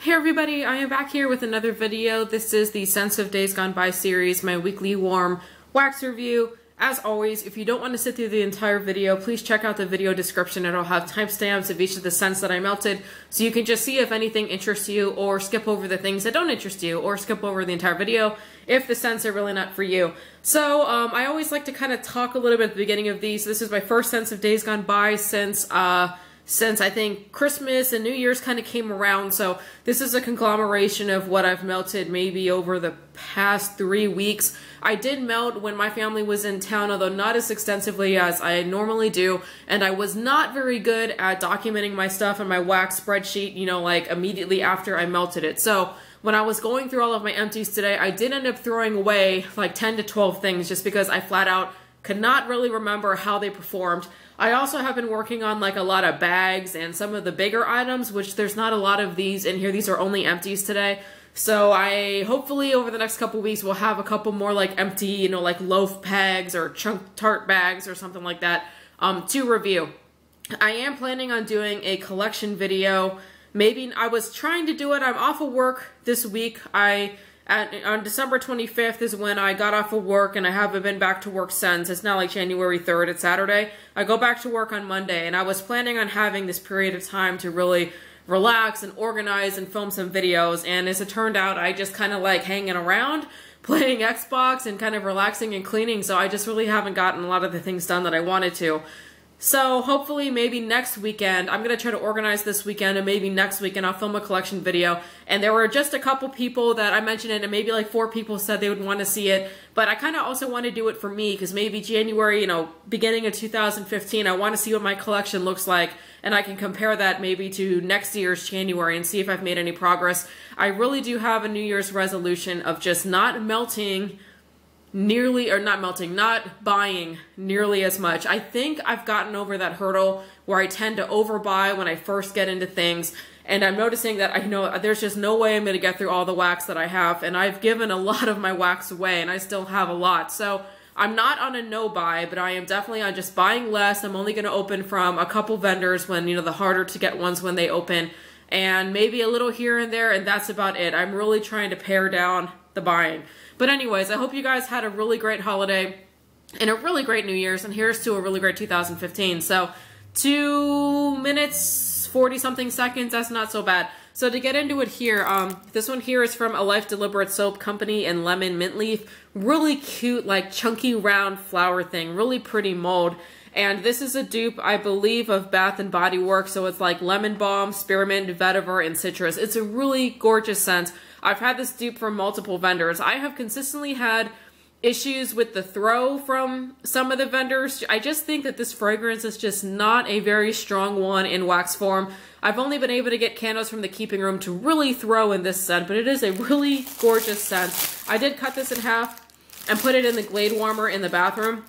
Hey everybody, I am back here with another video. This is the Scents of Days Gone By series, my weekly warm wax review. As always, if you don't want to sit through the entire video, please check out the video description. It'll have timestamps of each of the scents that I melted, so you can just see if anything interests you, or skip over the things that don't interest you, or skip over the entire video if the scents are really not for you. So I always like to kind of talk a little bit at the beginning of these. This is my first Scents of Days Gone By since I think Christmas and New Year's kind of came around. So this is a conglomeration of what I've melted maybe over the past 3 weeks. I did melt when my family was in town, although not as extensively as I normally do, and I was not very good at documenting my stuff in my wax spreadsheet, you know, like immediately after I melted it. So when I was going through all of my empties today, I did end up throwing away like 10 to 12 things just because I flat out could not really remember how they performed. I also have been working on like a lot of bags and some of the bigger items, which there's not a lot of these in here. These are only empties today. So I hopefully over the next couple weeks we'll have a couple more like empty, you know, like loaf bags or chunk tart bags or something like that to review. I am planning on doing a collection video. Maybe I was trying to do it. I'm off of work this week. On December 25th is when I got off of work, and I haven't been back to work since. It's now like January 3rd, it's Saturday. I go back to work on Monday, and I was planning on having this period of time to really relax and organize and film some videos, and as it turned out, I just kind of like hanging around, playing Xbox, and kind of relaxing and cleaning, so I just really haven't gotten a lot of the things done that I wanted to. So hopefully maybe next weekend, I'm going to try to organize this weekend, and maybe next weekend I'll film a collection video. And there were just a couple people that I mentioned it, and maybe like 4 people said they would want to see it. But I kind of also want to do it for me, because maybe January, you know, beginning of 2015, I want to see what my collection looks like. And I can compare that maybe to next year's January and see if I've made any progress. I really do have a New Year's resolution of just not melting not buying nearly as much. I think I've gotten over that hurdle where I tend to overbuy when I first get into things, and I'm noticing that I know there's just no way I'm going to get through all the wax that I have, and I've given a lot of my wax away, and I still have a lot. So I'm not on a no buy, but I am definitely on just buying less. I'm only going to open from a couple vendors when, you know, the harder to get ones when they open, and maybe a little here and there, and that's about it. I'm really trying to pare down the buying. But anyways, I hope you guys had a really great holiday and a really great New Year's, and here's to a really great 2015. So 2 minutes, 40 something seconds, that's not so bad. So to get into it here, this one here is from A Life Deliberate Soap Company in Lemon Mint Leaf. Really cute, like chunky round flower thing, really pretty mold. And this is a dupe, I believe, of Bath & Body Works, so it's like lemon balm, spearmint, vetiver, and citrus. It's a really gorgeous scent. I've had this dupe from multiple vendors. I have consistently had issues with the throw from some of the vendors. I just think that this fragrance is just not a very strong one in wax form. I've only been able to get candles from the keeping room to really throw in this scent, but it is a really gorgeous scent. I did cut this in half and put it in the Glade warmer in the bathroom,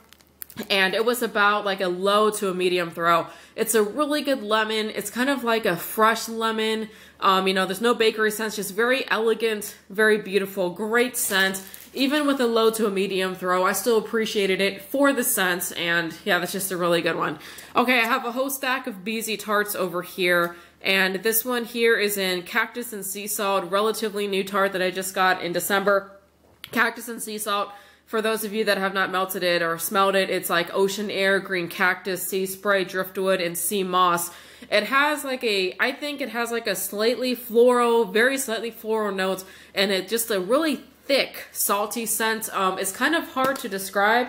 and it was about like a low to a medium throw. It's a really good lemon. It's kind of like a fresh lemon. You know, there's no bakery scents, just very elegant, very beautiful, great scent. Even with a low to a medium throw, I still appreciated it for the scents, and yeah, that's just a really good one. Okay, I have a whole stack of Beezy Tarts over here, and this one here is in Cactus and Sea Salt, relatively new tart that I just got in December. Cactus and Sea Salt, for those of you that have not melted it or smelled it, it's like ocean air, green cactus, sea spray, driftwood, and sea moss. It has like I think it has like a slightly floral, very slightly floral notes, and it just a really thick, salty scent. It's kind of hard to describe,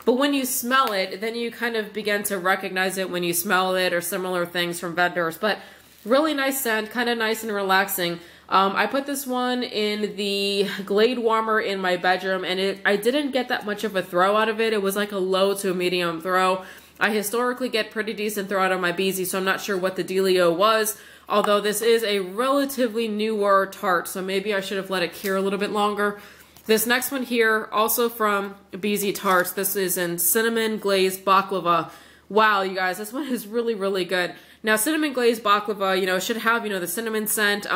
but when you smell it, then you kind of begin to recognize it when you smell it or similar things from vendors. But really nice scent, kind of nice and relaxing. I put this one in the Glade warmer in my bedroom, and I didn't get that much of a throw out of it. It was like a low to a medium throw. I historically get pretty decent throw out of my Beezy, so I'm not sure what the dealio was, although this is a relatively newer tart, so maybe I should have let it cure a little bit longer. This next one here, also from Beezy Tarts, this is in Cinnamon Glazed Baklava. Wow, you guys, this one is really, really good. Now, Cinnamon Glazed Baklava, you know, should have, you know, the cinnamon scent.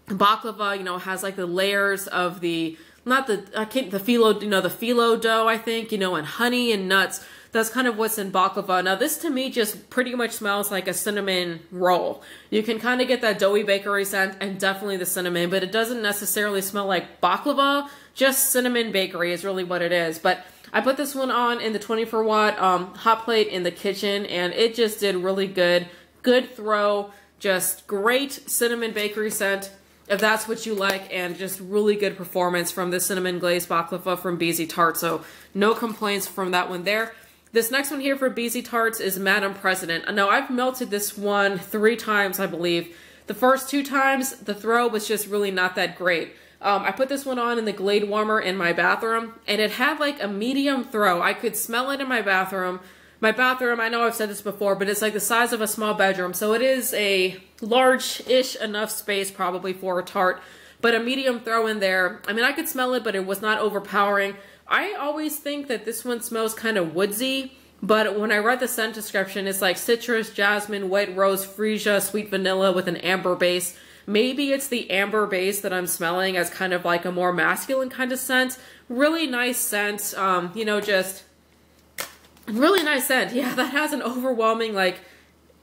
Baklava, you know, has like the layers of the phyllo, you know, the phyllo dough, I think, you know, and honey and nuts. That's kind of what's in Baklava. Now this to me just pretty much smells like a cinnamon roll. You can kind of get that doughy bakery scent and definitely the cinnamon, but it doesn't necessarily smell like Baklava. Just cinnamon bakery is really what it is. But I put this one on in the 24 watt hot plate in the kitchen, and it just did really good. Good throw, just great cinnamon bakery scent, if that's what you like, and just really good performance from the cinnamon glazed baklava from Beezy Tart. So no complaints from that one there. This next one here for Beezy Tarts is Madam President. Now I've melted this one 3 times, I believe. The first 2 times, the throw was just really not that great. I put this one on in the Glade warmer in my bathroom, and it had like a medium throw. I could smell it in my bathroom. My bathroom, I know I've said this before, but it's like the size of a small bedroom. So it is a large-ish enough space probably for a tart, but a medium throw in there. I mean, I could smell it, but it was not overpowering. I always think that this one smells kind of woodsy, but when I read the scent description, it's like citrus, jasmine, white rose, freesia, sweet vanilla with an amber base. Maybe it's the amber base that I'm smelling as kind of like a more masculine kind of scent. Really nice scent, you know, just really nice scent. Yeah, that has an overwhelming like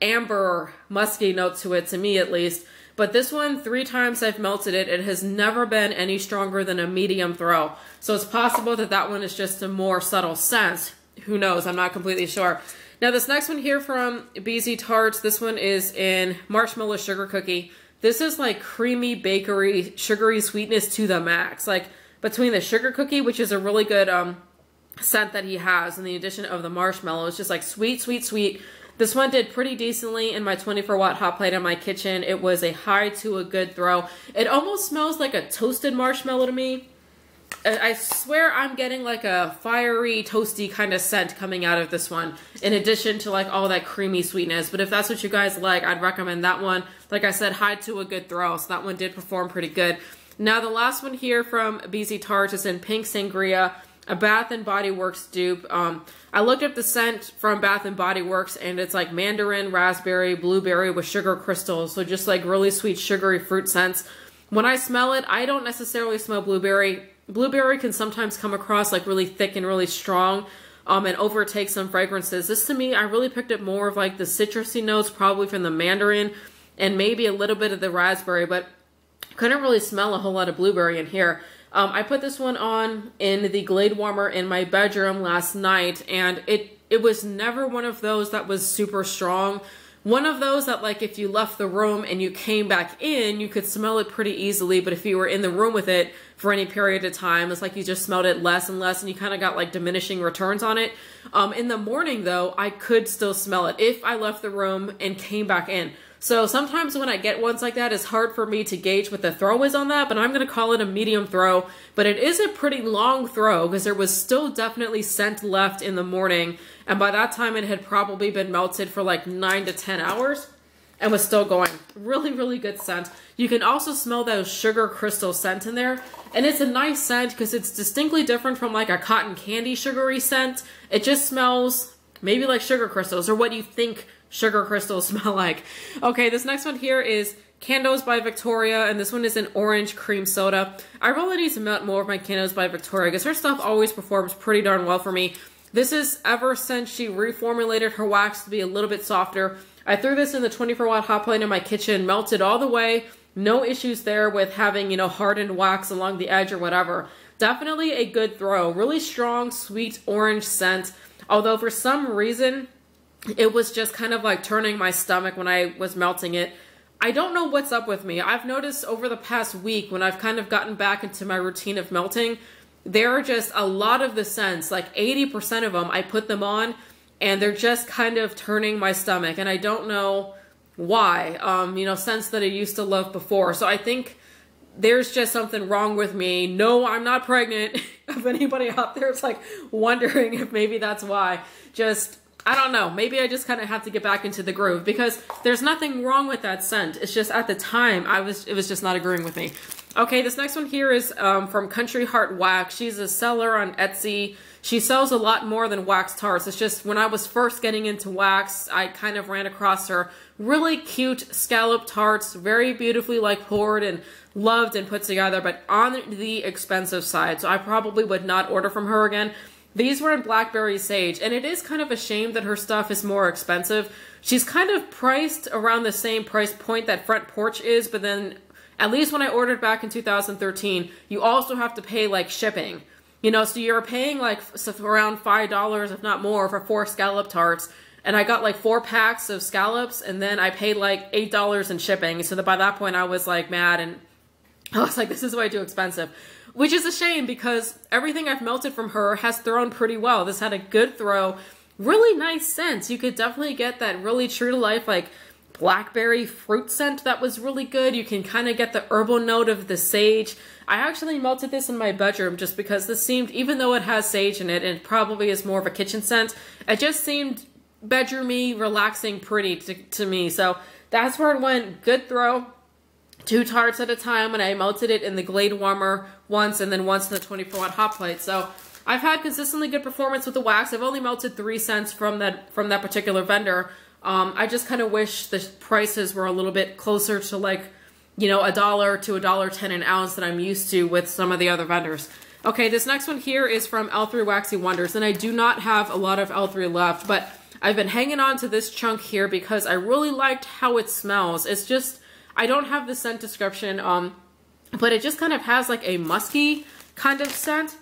amber musky note to it, to me at least. But this one, 3 times I've melted it, it has never been any stronger than a medium throw. So it's possible that that one is just a more subtle scent. Who knows? I'm not completely sure. Now this next one here from Beezy Tarts, this one is in Marshmallow Sugar Cookie. This is like creamy bakery, sugary sweetness to the max. Like between the sugar cookie, which is a really good scent that he has, and the addition of the marshmallow, it's just like sweet, sweet, sweet. This one did pretty decently in my 24 watt hot plate in my kitchen. It was a high to a good throw. It almost smells like a toasted marshmallow to me. I swear I'm getting like a fiery, toasty kind of scent coming out of this one, in addition to like all that creamy sweetness. But if that's what you guys like, I'd recommend that one. Like I said, high to a good throw, so that one did perform pretty good. Now the last one here from Beezy Tarts is in Pink Sangria, a Bath & Body Works dupe. I looked up the scent from Bath & Body Works, and it's like mandarin, raspberry, blueberry with sugar crystals. So just like really sweet, sugary fruit scents. When I smell it, I don't necessarily smell blueberry. Blueberry can sometimes come across like really thick and really strong and overtake some fragrances. This to me, I really picked up more of like the citrusy notes, probably from the mandarin and maybe a little bit of the raspberry, but couldn't really smell a whole lot of blueberry in here. I put this one on in the Glade warmer in my bedroom last night, and it was never one of those that was super strong. One of those that like if you left the room and you came back in, you could smell it pretty easily, but if you were in the room with it for any period of time, it's like you just smelled it less and less, and you kind of got like diminishing returns on it. In the morning though, I could still smell it if I left the room and came back in. So sometimes when I get ones like that, it's hard for me to gauge what the throw is on that, but I'm going to call it a medium throw. But it is a pretty long throw because there was still definitely scent left in the morning. And by that time, it had probably been melted for like 9 to 10 hours and was still going. Really, really good scent. You can also smell those sugar crystal scent in there. And it's a nice scent because it's distinctly different from like a cotton candy sugary scent. It just smells maybe like sugar crystals, or what you think sugar crystals smell like. Okay, this next one here is Candles by Victoria, and this one is an orange cream soda. I really need to melt more of my Candles by Victoria because her stuff always performs pretty darn well for me. This is ever since she reformulated her wax to be a little bit softer. I threw this in the 24 watt hot plate in my kitchen, melted all the way. No issues there with having, you know, hardened wax along the edge or whatever. Definitely a good throw. Really strong, sweet orange scent. Although for some reason, it was just kind of like turning my stomach when I was melting it. I don't know what's up with me. I've noticed over the past week when I've kind of gotten back into my routine of melting, there are just a lot of the scents, like 80% of them, I put them on and they're just kind of turning my stomach. And I don't know why, you know, scents that I used to love before. So I think there's just something wrong with me. No, I'm not pregnant. If anybody out there is like wondering if maybe that's why, just, I don't know. Maybe I just kind of have to get back into the groove because there's nothing wrong with that scent. It's just at the time, it was just not agreeing with me. Okay, this next one here is from Country Heart Wax. She's a seller on Etsy. She sells a lot more than wax tarts. It's just when I was first getting into wax, I kind of ran across her. Really cute scallop tarts, very beautifully like poured and loved and put together, but on the expensive side. So I probably would not order from her again. These were in Blackberry Sage, and it is kind of a shame that her stuff is more expensive. She's kind of priced around the same price point that Front Porch is, but then at least when I ordered back in 2013, you also have to pay like shipping. You know, so you're paying like around $5, if not more, for 4 scallop tarts. And I got like 4 packs of scallops, and then I paid like $8 in shipping. So that by that point I was like mad, and I was like, this is way too expensive. Which is a shame because everything I've melted from her has thrown pretty well. This had a good throw, really nice scents. You could definitely get that really true to life like blackberry fruit scent that was really good. You can kind of get the herbal note of the sage. I actually melted this in my bedroom just because this seemed, even though it has sage in it, and it probably is more of a kitchen scent, it just seemed bedroomy, relaxing, pretty to me. So that's where it went. Good throw. 2 tarts at a time, and I melted it in the Glade warmer once and then once in the 24-watt hot plate. So I've had consistently good performance with the wax. I've only melted 3 cents from that particular vendor. I just kind of wish the prices were a little bit closer to like, you know, $1 to $1.10 an ounce that I'm used to with some of the other vendors. Okay, this next one here is from L3 Waxy Wonders, and I do not have a lot of L3 left, but I've been hanging on to this chunk here because I really liked how it smells. It's just, I don't have the scent description, but it just kind of has like a musky kind of scent,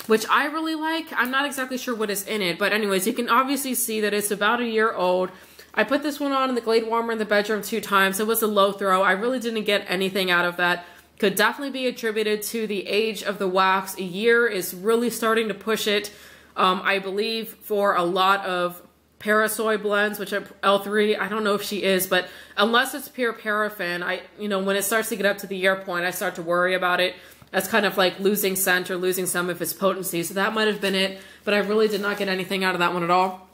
which I really like. I'm not exactly sure what is in it, but anyways, you can obviously see that it's about a year old. I put this one on in the Glade warmer in the bedroom 2 times. It was a low throw. I really didn't get anything out of that. Could definitely be attributed to the age of the wax. A year is really starting to push it, I believe, for a lot of Parasoy blends, which are L3, I don't know if she is, but unless it's pure paraffin, you know, when it starts to get up to the year point, I start to worry about it as kind of like losing scent or losing some of its potency. So that might have been it, but I really did not get anything out of that one at all.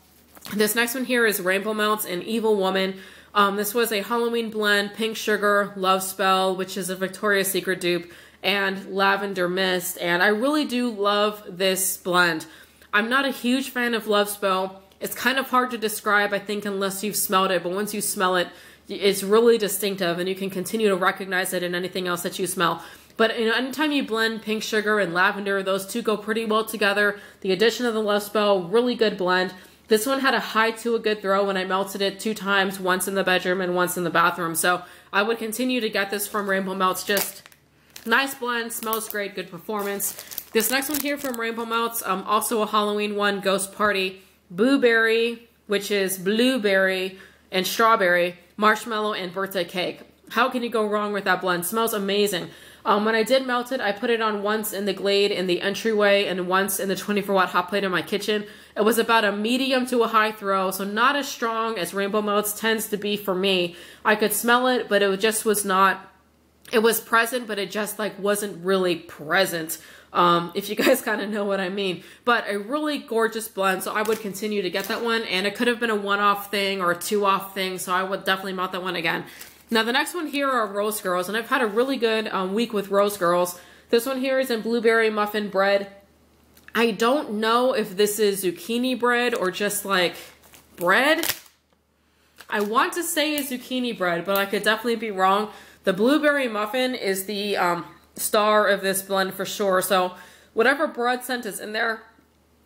This next one here is Rainbow Melts and Evil Woman. This was a Halloween blend, Pink Sugar, Love Spell, which is a Victoria's Secret dupe, and Lavender Mist, and I really do love this blend. I'm not a huge fan of Love Spell. It's kind of hard to describe, I think, unless you've smelled it, but once you smell it, it's really distinctive, and you can continue to recognize it in anything else that you smell. But you know, anytime you blend Pink Sugar and Lavender, those two go pretty well together. The addition of the Love Spell, really good blend. This one had a high to a good throw when I melted it 2 times, once in the bedroom and once in the bathroom. So I would continue to get this from Rainbow Melts. Just nice blend, smells great, good performance. This next one here from Rainbow Melts, also a Halloween one, Ghost Party. Blueberry, which is blueberry and strawberry, marshmallow, and birthday cake. How can you go wrong with that blend? Smells amazing. When I did melt it, I put it on once in the Glade in the entryway and once in the 24-watt hot plate in my kitchen. It was about a medium to a high throw, so not as strong as Rainbow Melts tends to be for me. I could smell it, but it just was not, it was present, but it just like wasn't really present. If you guys kind of know what I mean. But a really gorgeous blend, so I would continue to get that one, and it could have been a 1-off thing or a 2-off thing, so I would definitely melt that one again. Now the next one here are Rosegirls, and I've had a really good week with Rosegirls. This one here is in Blueberry Muffin Bread. I don't know if this is zucchini bread or just like bread. I want to say it's zucchini bread, but I could definitely be wrong. The Blueberry Muffin is the star of this blend for sure. So whatever bread scent is in there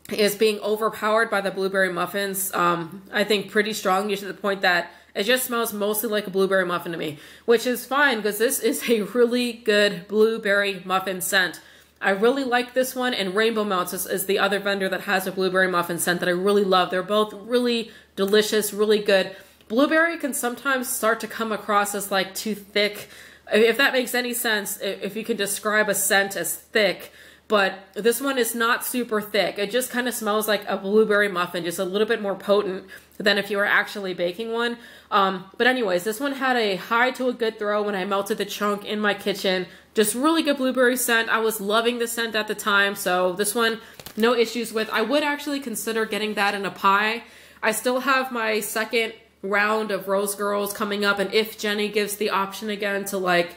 is being overpowered by the blueberry muffins. I think pretty strongly to the point that it just smells mostly like a blueberry muffin to me, which is fine because this is a really good blueberry muffin scent. I really like this one, and Rainbow Melts is the other vendor that has a blueberry muffin scent that I really love. They're both really delicious, really good. Blueberry can sometimes start to come across as like too thick, if that makes any sense, if you can describe a scent as thick, but this one is not super thick. It just kind of smells like a blueberry muffin, just a little bit more potent than if you were actually baking one. But anyways, this one had a high to a good throw when I melted the chunk in my kitchen. Just really good blueberry scent. I was loving the scent at the time, so this one, no issues with. I would actually consider getting that in a pie. I still have my second round of Rosegirls coming up, and if Jenny gives the option again to like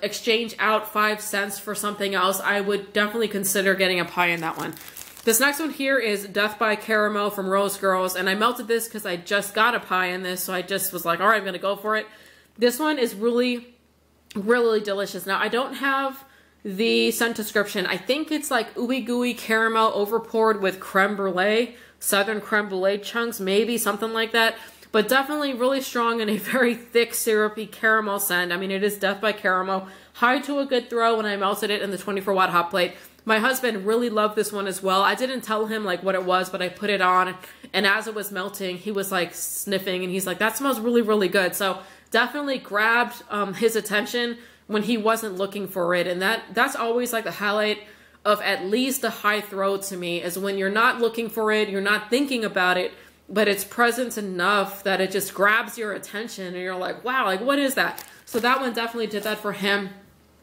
exchange out 5 cents for something else, I would definitely consider getting a pie in that one. This next one here is Death by Caramel from Rosegirls, and I melted this because I just got a pie in this, so I just was like, all right, I'm gonna go for it. This one is really, really delicious. Now, I don't have the scent description. I think it's like ooey gooey caramel overpoured with creme brulee, southern creme brulee chunks, maybe something like that. But definitely really strong and a very thick syrupy caramel scent. I mean, it is Death by Caramel. High to a good throw when I melted it in the 24-watt hot plate. My husband really loved this one as well. I didn't tell him like what it was, but I put it on, and as it was melting, he was like sniffing, and he's like, that smells really, really good. So definitely grabbed his attention when he wasn't looking for it. And that's always like the highlight of at least a high throw to me, is when you're not looking for it, you're not thinking about it, but it's present enough that it just grabs your attention and you're like, wow, like what is that? So that one definitely did that for him.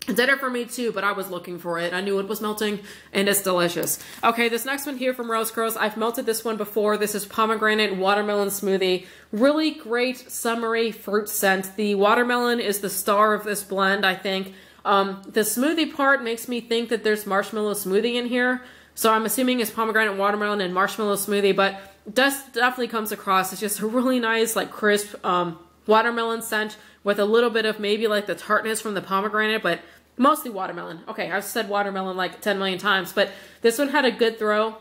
It did it for me too, but I was looking for it. I knew it was melting, and it's delicious. Okay, this next one here from Rosegirls, I've melted this one before. This is Pomegranate Watermelon Smoothie. Really great summery fruit scent. The watermelon is the star of this blend, I think. The smoothie part makes me think that there's marshmallow smoothie in here. So I'm assuming it's pomegranate watermelon and marshmallow smoothie, but this definitely comes across. It's just a really nice, like crisp watermelon scent with a little bit of maybe like the tartness from the pomegranate, but mostly watermelon. Okay, I've said watermelon like 10 million times, but this one had a good throw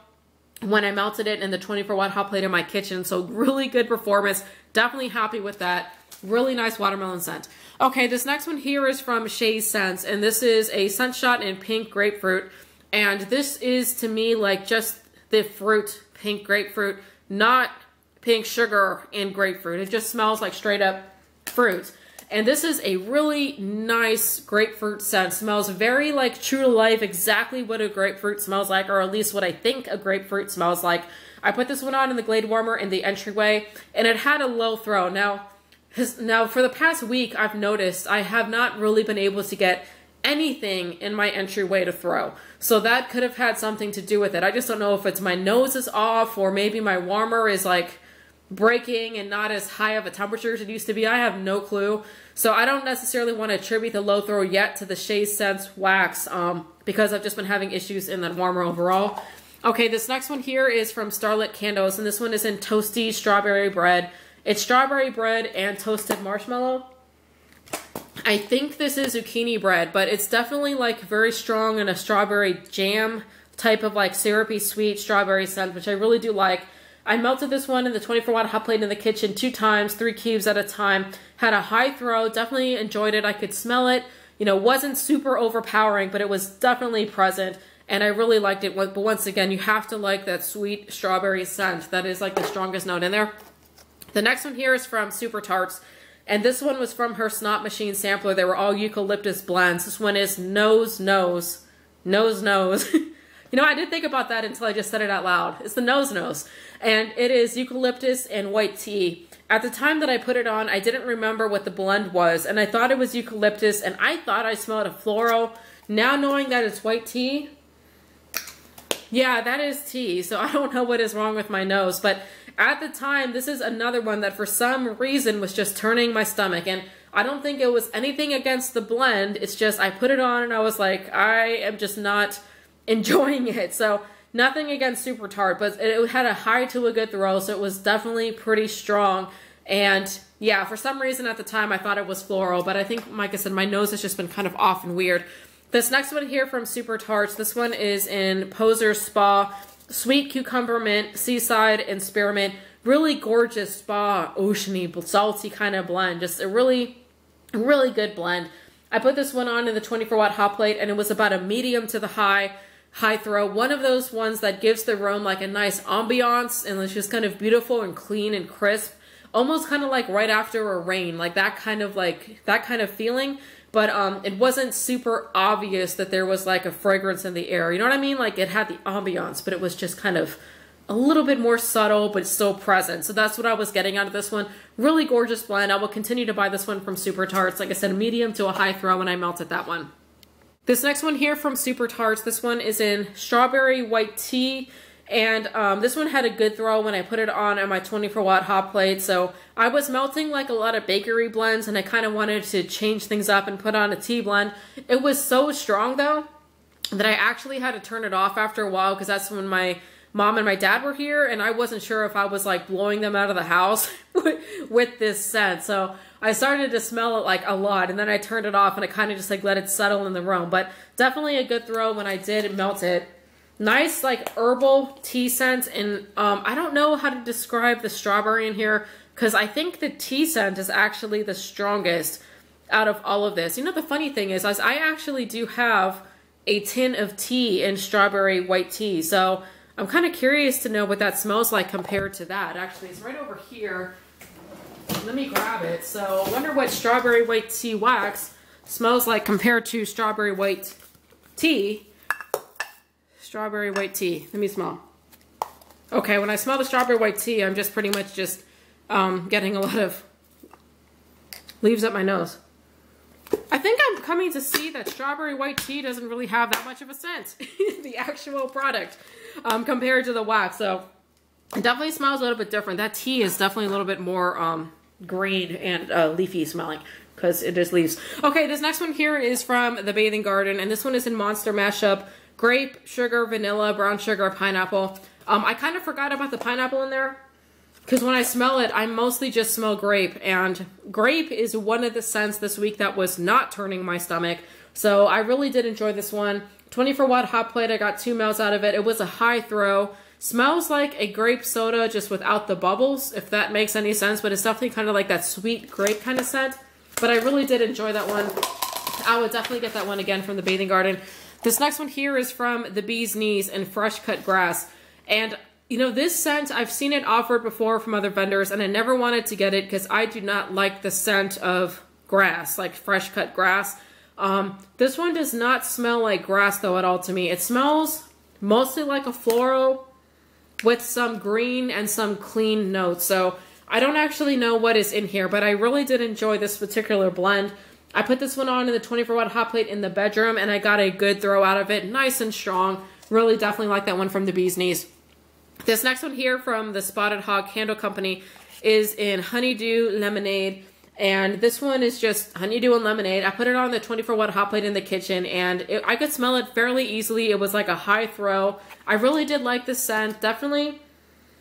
when I melted it in the 24-watt hot plate in my kitchen. So really good performance. Definitely happy with that. Really nice watermelon scent. Okay, this next one here is from Shayz Scentz, and this is a scent shot in pink grapefruit. And this is to me like just the fruit, pink grapefruit, not pink sugar and grapefruit. It just smells like straight up fruit. And this is a really nice grapefruit scent. Smells very like true to life, exactly what a grapefruit smells like, or at least what I think a grapefruit smells like. I put this one on in the Glade warmer in the entryway, and it had a low throw. Now for the past week, I've noticed I have not really been able to get anything in my entryway to throw. So that could have had something to do with it. I just don't know if it's my nose is off, or maybe my warmer is like breaking and not as high of a temperature as it used to be. I have no clue. So I don't necessarily want to attribute the low throw yet to the Shayz Scentz wax because I've just been having issues in that warmer overall. Okay, this next one here is from Starlit Candles, and this one is in Toasty Strawberry Bread. It's strawberry bread and toasted marshmallow. I think this is zucchini bread, but it's definitely like very strong in a strawberry jam type of like syrupy sweet strawberry scent, which I really do like. I melted this one in the 24-watt hot plate in the kitchen 2 times, 3 cubes at a time. Had a high throw, definitely enjoyed it. I could smell it. You know, wasn't super overpowering, but it was definitely present, and I really liked it. But once again, you have to like that sweet strawberry scent. That is like the strongest note in there. The next one here is from Super Tarts, and this one was from her Snot Machine sampler. They were all eucalyptus blends. This one is Nose Nose. Nose Nose. You know, I did think about that until I just said it out loud. It's the Nose Nose. And it is eucalyptus and white tea. At the time that I put it on, I didn't remember what the blend was, and I thought it was eucalyptus, and I thought I smelled a floral. Now knowing that it's white tea, yeah, that is tea, so I don't know what is wrong with my nose. But at the time, this is another one that for some reason was just turning my stomach, and I don't think it was anything against the blend. It's just I put it on and I was like, I am just not enjoying it. So nothing against Super Tart, but it had a high to a good throw, so it was definitely pretty strong. And yeah, for some reason at the time I thought it was floral, but I think, like I said, my nose has just been kind of off and weird. This next one here from Super Tarts, this one is in Poser Spa, Sweet Cucumber Mint, Seaside, and Spearmint. Really gorgeous spa, oceany, salty kind of blend. Just a really good blend. I put this one on in the 24-watt hot plate, and it was about a medium to the high throw. One of those ones that gives the room like a nice ambiance, and it's just kind of beautiful and clean and crisp. Almost kind of like right after a rain, like that kind of feeling. But it wasn't super obvious that there was like a fragrance in the air. You know what I mean? Like it had the ambiance, but it was just kind of a little bit more subtle, but still present. So that's what I was getting out of this one. Really gorgeous blend. I will continue to buy this one from Super Tarts. Like I said, a medium to a high throw, and I melted that one. This next one here from Super Tarts, this one is in Strawberry White Tea. And this one had a good throw when I put it on my 24-watt hot plate. So I was melting like a lot of bakery blends, and I kind of wanted to change things up and put on a tea blend. It was so strong though that I actually had to turn it off after a while, because that's when my mom and my dad were here, and I wasn't sure if I was like blowing them out of the house with this scent. So I started to smell it like a lot, and then I turned it off and I kind of just like let it settle in the room. But definitely a good throw when I did melt it. Nice like herbal tea scent, and I don't know how to describe the strawberry in here because I think the tea scent is actually the strongest out of all of this. You know, the funny thing is I actually do have a tin of tea in strawberry white tea, so I'm kind of curious to know what that smells like compared to that. Actually, it's right over here. Let me grab it. So I wonder what strawberry white tea wax smells like compared to strawberry white tea. Strawberry white tea. Let me smell. Okay, when I smell the strawberry white tea, I'm just pretty much just getting a lot of leaves up my nose. I think I'm coming to see that strawberry white tea doesn't really have that much of a scent, the actual product, compared to the wax. So it definitely smells a little bit different. That tea is definitely a little bit more green and leafy smelling because it is leaves. Okay, this next one here is from the Bathing Garden, and this one is in Monster Mashup. Grape, sugar, vanilla, brown sugar, pineapple. I kind of forgot about the pineapple in there because when I smell it, I mostly just smell grape, and grape is one of the scents this week that was not turning my stomach. So I really did enjoy this one. 24-watt hot plate, I got 2 melts out of it. It was a high throw. Smells like a grape soda just without the bubbles, if that makes any sense, but it's definitely kind of like that sweet grape kind of scent. But I really did enjoy that one. I would definitely get that one again from the Bathing Garden. This next one here is from the Bee's Knees and Fresh Cut Grass. And, you know, this scent, I've seen it offered before from other vendors, and I never wanted to get it because I do not like the scent of grass, like fresh cut grass. This one does not smell like grass, though, at all to me. It smells mostly like a floral with some green and some clean notes. So I don't actually know what is in here, but I really did enjoy this particular blend. I put this one on in the 24-watt hot plate in the bedroom, and I got a good throw out of it. Nice and strong. Really definitely like that one from the Bee's Knees. This next one here from the Spotted Hog Candle Company is in Honeydew Lemonade. And this one is just honeydew and lemonade. I put it on the 24-watt hot plate in the kitchen, and I could smell it fairly easily. It was like a high throw. I really did like the scent. Definitely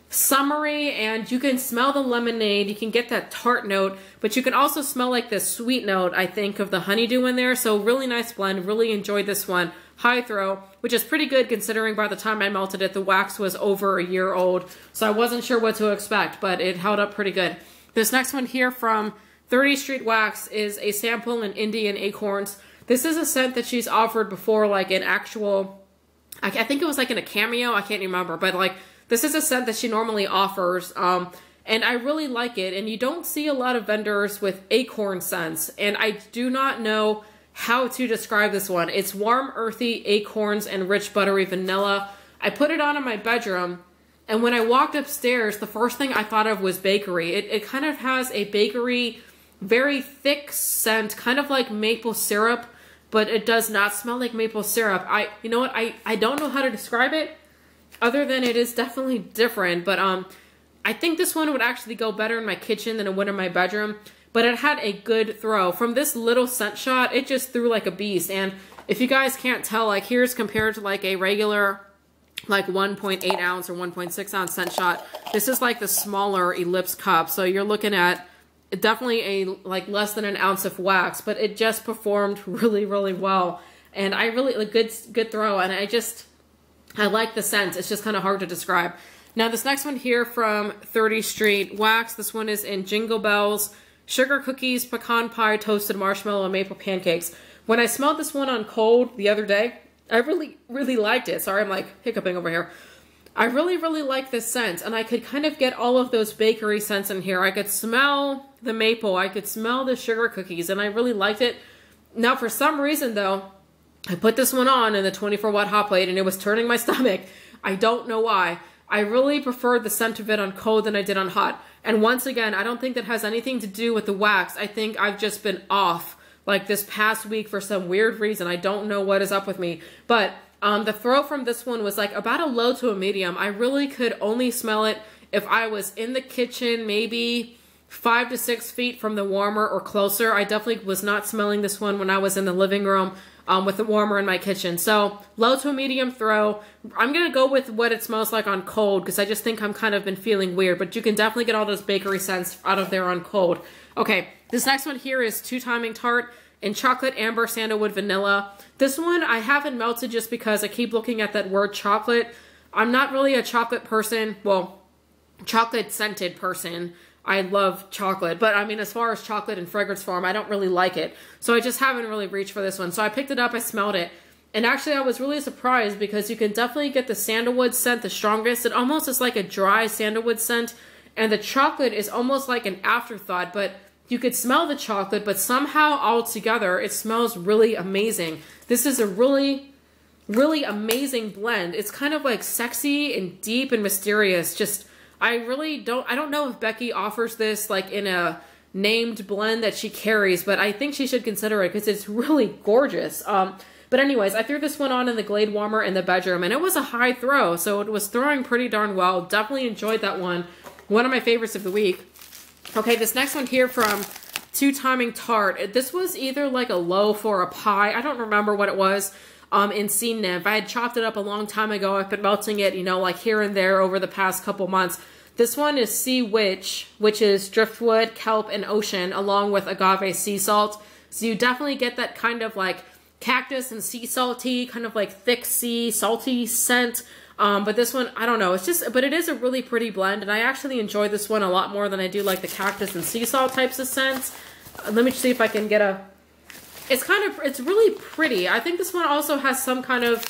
summery, and you can smell the lemonade. You can get that tart note, but you can also smell like the sweet note, I think, of the honeydew in there. So really nice blend. Really enjoyed this one. High throw, which is pretty good considering by the time I melted it, the wax was over a year old. So I wasn't sure what to expect, but it held up pretty good. This next one here from 30th Street Wax is a sample in Indian Acorns. This is a scent that she's offered before, like an actual, I think it was like in a cameo, I can't remember, but like this is a scent that she normally offers, and I really like it. And you don't see a lot of vendors with acorn scents, and I do not know how to describe this one. It's warm, earthy acorns and rich buttery vanilla. I put it on in my bedroom, and when I walked upstairs, the first thing I thought of was bakery. It kind of has a bakery, very thick scent, kind of like maple syrup, but it does not smell like maple syrup. You know what? I don't know how to describe it other than it is definitely different, but I think this one would actually go better in my kitchen than it would in my bedroom, but it had a good throw. From this little scent shot, it just threw like a beast. And if you guys can't tell, like here's compared to like a regular like 1.8 ounce or 1.6 ounce scent shot. This is like the smaller ellipse cup, so you're looking at definitely a like less than an ounce of wax, but it just performed really, really well. And I really, like, good throw, and I like the scent. It's just kind of hard to describe. Now this next one here from 30th Street Wax, this one is in Jingle Bells, Sugar Cookies, Pecan Pie, Toasted Marshmallow, and Maple Pancakes. When I smelled this one on cold the other day, I really, really liked it. Sorry, I'm like hiccuping over here. I really, really like this scent, and I could kind of get all of those bakery scents in here. I could smell the maple, I could smell the sugar cookies, and I really liked it. Now, for some reason, though, I put this one on in the 24-watt hot plate, and it was turning my stomach. I don't know why. I really preferred the scent of it on cold than I did on hot. And once again, I don't think that has anything to do with the wax. I think I've just been off like this past week for some weird reason. I don't know what is up with me. But the throw from this one was like about a low to a medium. I really could only smell it if I was in the kitchen, maybe 5 to 6 feet from the warmer or closer. I definitely was not smelling this one when I was in the living room with the warmer in my kitchen. So low to a medium throw. I'm going to go with what it smells like on cold because I just think I'm kind of been feeling weird, but you can definitely get all those bakery scents out of there on cold. Okay, this next one here is Timing Tart in chocolate, amber, sandalwood, vanilla. This one I haven't melted just because I keep looking at that word chocolate. I'm not really a chocolate person. Well, chocolate scented person. I love chocolate, but I mean, as far as chocolate in fragrance form, I don't really like it. So I just haven't really reached for this one. So I picked it up, I smelled it. And actually I was really surprised because you can definitely get the sandalwood scent the strongest. It almost is like a dry sandalwood scent. And the chocolate is almost like an afterthought, but you could smell the chocolate, but somehow all together, it smells really amazing. This is a really, really amazing blend. It's kind of like sexy and deep and mysterious. Just, I don't know if Becky offers this like in a named blend that she carries, but I think she should consider it because it's really gorgeous. But anyways, I threw this one on in the Glade warmer in the bedroom and it was a high throw. So it was throwing pretty darn well. Definitely enjoyed that one. One of my favorites of the week. Okay, this next one here from Timing Tart. This was either like a loaf or a pie. I don't remember what it was. In Sea Nymph. I had chopped it up a long time ago. I've been melting it, you know, like here and there over the past couple months. This one is Sea Witch, which is driftwood, kelp, and ocean, along with agave sea salt. So you definitely get that kind of like cactus and sea salty, kind of like thick sea, salty scent. But this one, I don't know. It's just, but it is a really pretty blend, and I actually enjoy this one a lot more than I do like the cactus and sea salt types of scents. Let me see if I can get a... It's really pretty. I think this one also has some kind of,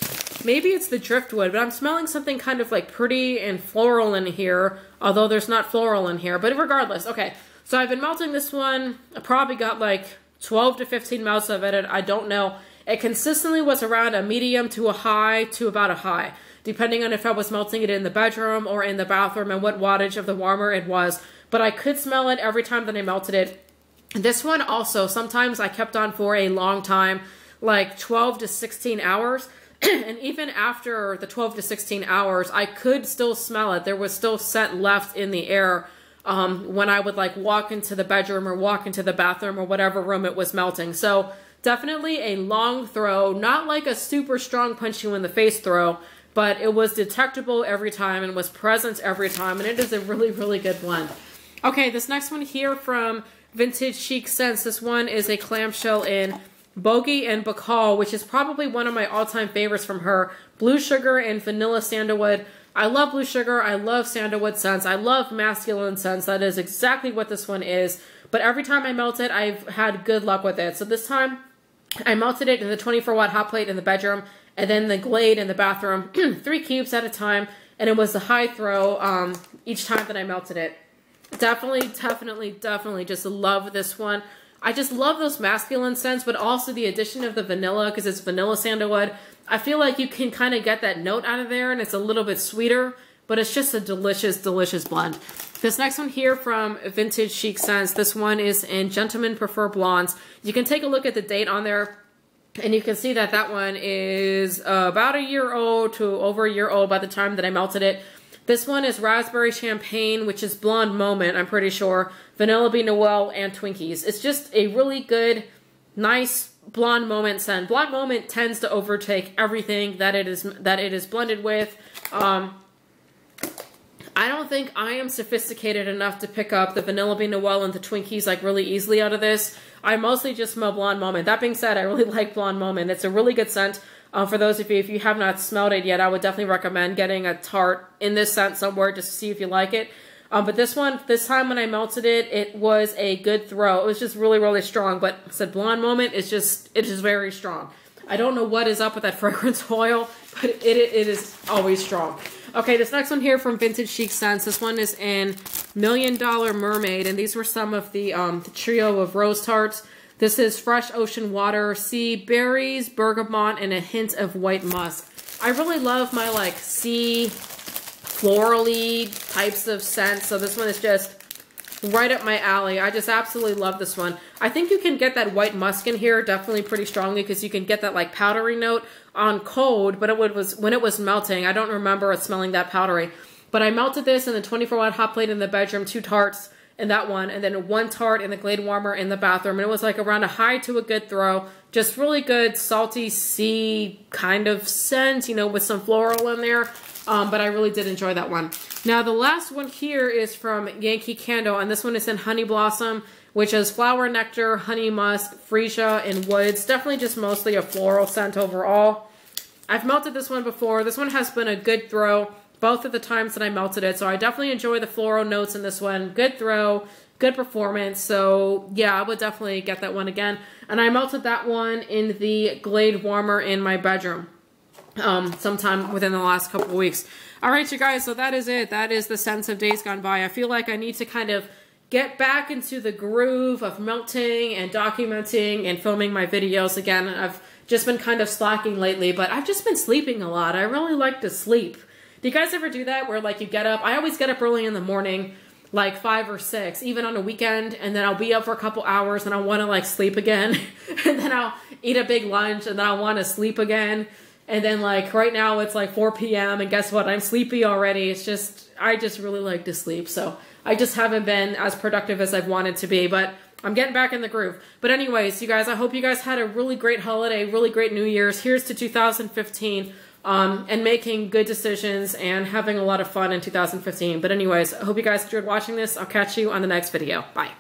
maybe it's the driftwood, but I'm smelling something kind of like pretty and floral in here, although there's not floral in here, but regardless. Okay, so I've been melting this one. I probably got like 12 to 15 melts of it. I don't know. It consistently was around a medium to a high to about a high, depending on if I was melting it in the bedroom or in the bathroom and what wattage of the warmer it was. But I could smell it every time that I melted it. This one also, sometimes I kept on for a long time, like 12 to 16 hours. And even after the 12 to 16 hours, I could still smell it. There was still scent left in the air when I would like walk into the bedroom or walk into the bathroom or whatever room it was melting. So definitely a long throw, not like a super strong punch you in the face throw, but it was detectable every time and was present every time. And it is a really, really good blend. Okay, this next one here from Vintage Chic Scentz. This one is a clamshell in Bogie and Bacall, which is probably one of my all-time favorites from her. Blue sugar and vanilla sandalwood. I love blue sugar. I love sandalwood scents. I love masculine scents. That is exactly what this one is. But every time I melt it, I've had good luck with it. So this time, I melted it in the 24-watt hot plate in the bedroom, and then the Glade in the bathroom, 3 cubes at a time, and it was a high throw each time that I melted it. Definitely just love this one. I just love those masculine scents, but also the addition of the vanilla, because it's vanilla sandalwood. I feel like you can kind of get that note out of there, and it's a little bit sweeter, but it's just a delicious, delicious blend. This next one here from Vintage Chic Scentz. This one is in Gentlemen Prefer Blondes. You can take a look at the date on there, and you can see that that one is about a year old to over a year old by the time that I melted it. This one is Raspberry Champagne, which is Blonde Moment, I'm pretty sure. Vanilla Bean Noel, and Twinkies. It's just a really good, nice Blonde Moment scent. Blonde Moment tends to overtake everything that it is blended with. I don't think I am sophisticated enough to pick up the Vanilla Bean Noel and the Twinkies like really easily out of this. I mostly just smell Blonde Moment. That being said, I really like Blonde Moment. It's a really good scent. For those of you, if you have not smelled it yet, I would definitely recommend getting a Tart in this scent somewhere just to see if you like it. But this one, this time when I melted it, it was a good throw. It was just really, really strong. But I said Blonde Moment is just, it is very strong. I don't know what is up with that fragrance oil, but it is always strong. Okay, this next one here from Vintage Chic Scentz. This one is in $1 Million Mermaid, and these were some of the trio of rose tarts. This is fresh ocean water, sea berries, bergamot, and a hint of white musk. I really love my like sea florally types of scents, so this one is just right up my alley. I just absolutely love this one. I think you can get that white musk in here definitely pretty strongly because you can get that like powdery note on cold, but when it was melting, I don't remember it smelling that powdery. But I melted this in the 24-watt hot plate in the bedroom, 2 tarts, in that one, and then 1 Tart in the Glade Warmer in the bathroom. And it was like around a high to a good throw. Just really good salty sea kind of scent, you know, with some floral in there. But I really did enjoy that one. Now the last one here is from Yankee Candle, and this one is in Honey Blossom, which is flower nectar, honey musk, freesia, and woods. Definitely just mostly a floral scent overall. I've melted this one before. This one has been a good throw both of the times that I melted it. So I definitely enjoy the floral notes in this one. Good throw, good performance. So yeah, I would definitely get that one again. And I melted that one in the Glade Warmer in my bedroom sometime within the last couple of weeks. All right, you guys, so that is it. That is the scents of days gone by. I feel like I need to kind of get back into the groove of melting and documenting and filming my videos again. I've just been kind of slacking lately, but I've just been sleeping a lot. I really like to sleep. Do you guys ever do that where like you get up? I always get up early in the morning, like 5 or 6, even on a weekend, and then I'll be up for a couple hours and I want to like sleep again. And then I'll eat a big lunch and then I want to sleep again. And then like right now it's like 4 p.m. and guess what? I'm sleepy already. It's just, I just really like to sleep. So I just haven't been as productive as I've wanted to be, but I'm getting back in the groove. But anyways, you guys, I hope you guys had a really great holiday, really great New Year's. Here's to 2015. And making good decisions and having a lot of fun in 2015. But anyways, I hope you guys enjoyed watching this. I'll catch you on the next video. Bye.